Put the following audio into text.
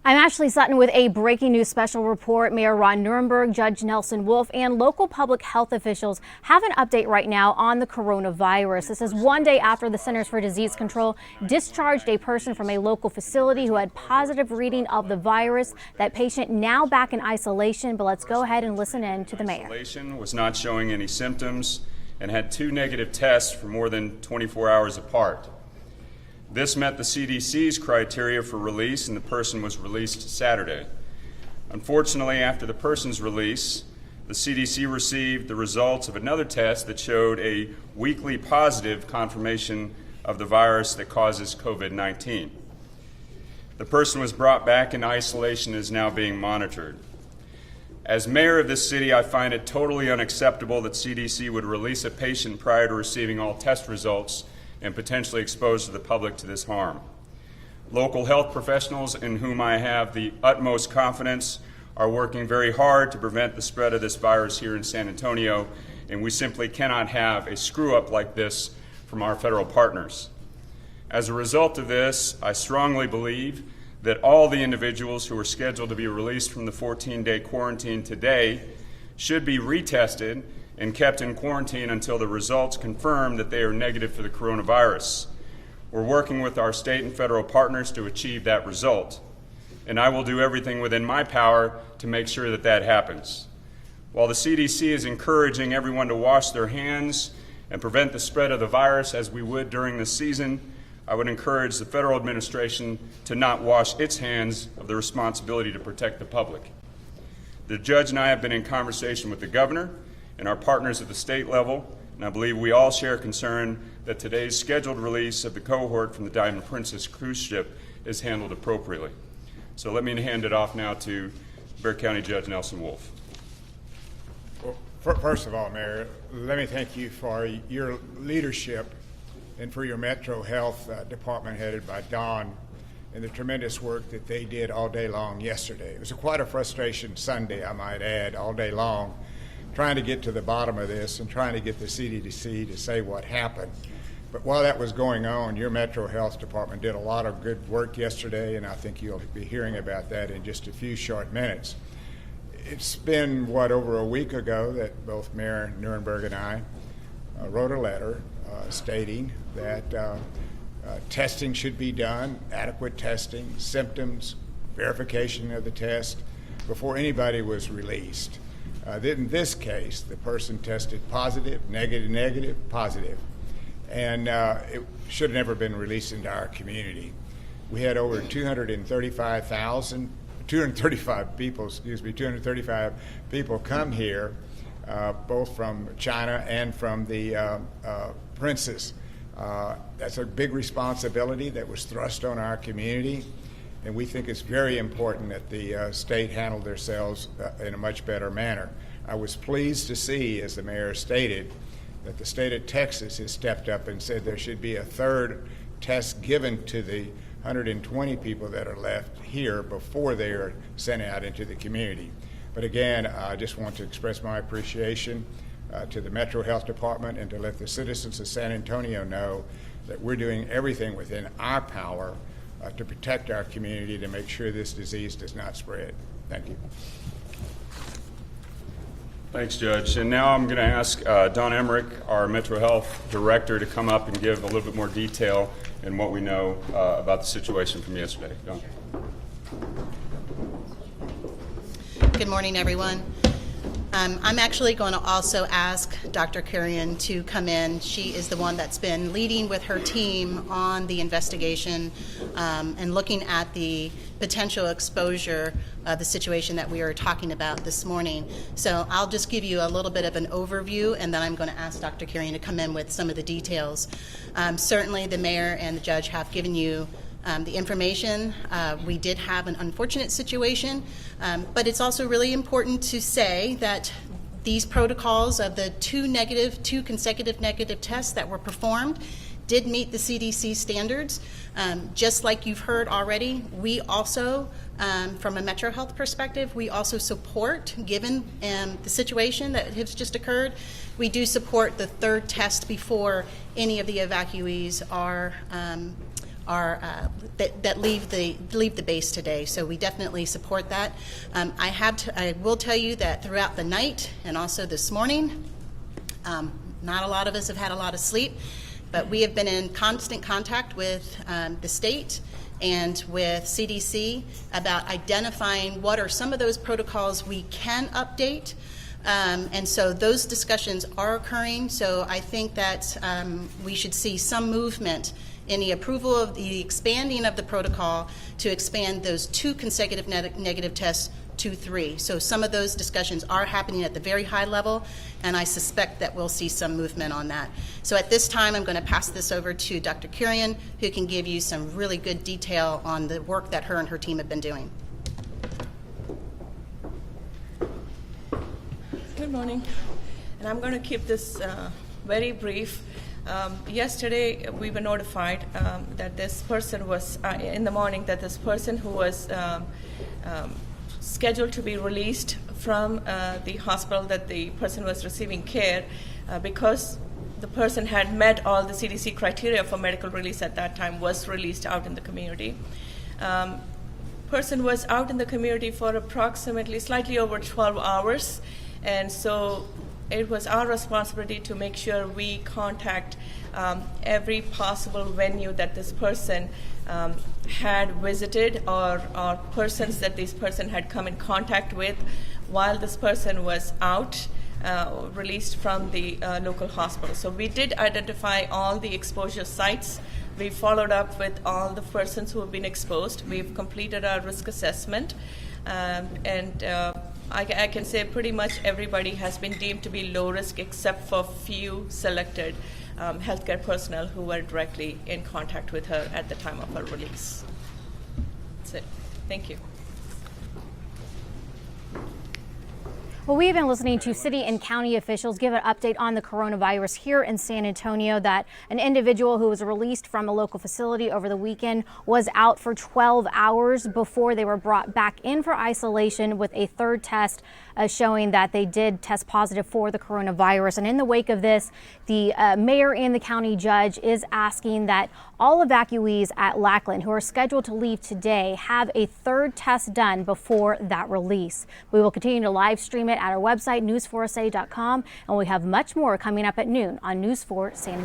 I'm Ashley Sutton with a breaking news special report. Mayor Ron Nirenberg, Judge Nelson Wolff, and local public health officials have an update right now on the coronavirus. This is one day after the Centers for Disease Control discharged a person from a local facility who had positive reading of the virus. That patient now back in isolation, but let's go ahead and listen in to the mayor. Isolation, was not showing any symptoms and had 2 negative tests for more than 24 hours apart. This met the CDC's criteria for release, and the person was released Saturday. Unfortunately, after the person's release, the CDC received the results of another test that showed a weekly positive confirmation of the virus that causes COVID-19. The person was brought back in isolation and is now being monitored. As mayor of this city, I find it totally unacceptable that CDC would release a patient prior to receiving all test results and potentially expose to the public to this harm. Local health professionals, in whom I have the utmost confidence, are working very hard to prevent the spread of this virus here in San Antonio, and we simply cannot have a screw-up like this from our federal partners. As a result of this, I strongly believe that all the individuals who are scheduled to be released from the 14-day quarantine today should be retested and kept in quarantine until the results confirm that they are negative for the coronavirus. We're working with our state and federal partners to achieve that result, and I will do everything within my power to make sure that that happens. While the CDC is encouraging everyone to wash their hands and prevent the spread of the virus as we would during this season, I would encourage the federal administration to not wash its hands of the responsibility to protect the public. The judge and I have been in conversation with the governor and our partners at the state level, and I believe we all share concern that today's scheduled release of the cohort from the Diamond Princess cruise ship is handled appropriately. So let me hand it off now to Bexar County Judge Nelson Wolff. Well, first of all, Mayor, let me thank you for your leadership and for your Metro Health Department headed by Don and the tremendous work that they did all day long yesterday. It was quite a frustration Sunday, I might add, all day long, trying to get to the bottom of this and trying to get the CDC to say what happened. But while that was going on, your Metro Health Department did a lot of good work yesterday, and I think you'll be hearing about that in just a few short minutes. It's been, over a week ago that both Mayor Nirenberg and I wrote a letter stating that testing should be done, adequate testing, symptoms, verification of the test, before anybody was released. In this case, the person tested positive, negative, positive, and it should have never been released into our community. We had over 235 people come here, both from China and from the Princess. That's a big responsibility that was thrust on our community, and we think it's very important that the state handled themselves in a much better manner. I was pleased to see, as the mayor stated, that the state of Texas has stepped up and said there should be a third test given to the 120 people that are left here before they are sent out into the community. But again, I just want to express my appreciation to the Metro Health Department and to let the citizens of San Antonio know that we're doing everything within our power to protect our community to make sure this disease does not spread. Thank you. Thanks, Judge. And now I'm going to ask Don Emmerich, our Metro Health Director, to come up and give a little bit more detail in what we know about the situation from yesterday. Don. Good morning, everyone. I'm actually going to also ask Dr. Kurian to come in. She is the one that's been leading with her team on the investigation and looking at the potential exposure of the situation that we are talking about this morning. So I'll just give you a little bit of an overview, and then I'm going to ask Dr. Kurian to come in with some of the details. Certainly the mayor and the judge have given you the information. We did have an unfortunate situation, but it's also really important to say that these protocols of the two consecutive negative tests that were performed did meet the CDC standards. Just like you've heard already, we also, from a Metro Health perspective, we also support, given the situation that has just occurred, we do support the third test before any of the evacuees are that leave the base today. So we definitely support that. I will tell you that throughout the night and also this morning, not a lot of us have had a lot of sleep, but we have been in constant contact with the state and with CDC about identifying what are some of those protocols we can update. And so those discussions are occurring. So I think that we should see some movement in the approval of the expanding of the protocol to expand those 2 consecutive negative tests to 3. So some of those discussions are happening at the very high level, and I suspect that we'll see some movement on that. So at this time, I'm going to pass this over to Dr. Kurian, who can give you some really good detail on the work that her and her team have been doing. Good morning, and I'm going to keep this very brief. Yesterday, we were notified that this person was, in the morning, that this person who was scheduled to be released from the hospital that the person was receiving care, because the person had met all the CDC criteria for medical release at that time, was released out in the community. Person was out in the community for approximately slightly over 12 hours. And so it was our responsibility to make sure we contact every possible venue that this person had visited, or persons that this person had come in contact with while this person was out, released from the local hospital. So we did identify all the exposure sites. We followed up with all the persons who have been exposed. We've completed our risk assessment, I can say pretty much everybody has been deemed to be low risk except for few selected healthcare personnel who were directly in contact with her at the time of her release. That's it. Thank you. Well, we've been listening to city and county officials give an update on the coronavirus here in San Antonio, that an individual who was released from a local facility over the weekend was out for 12 hours before they were brought back in for isolation with a 3rd test showing that they did test positive for the coronavirus. And in the wake of this, the mayor and the county judge is asking that all evacuees at Lackland who are scheduled to leave today have a 3rd test done before that release. We will continue to live stream it at our website, news4sa.com, and we have much more coming up at noon on News 4 San Antonio.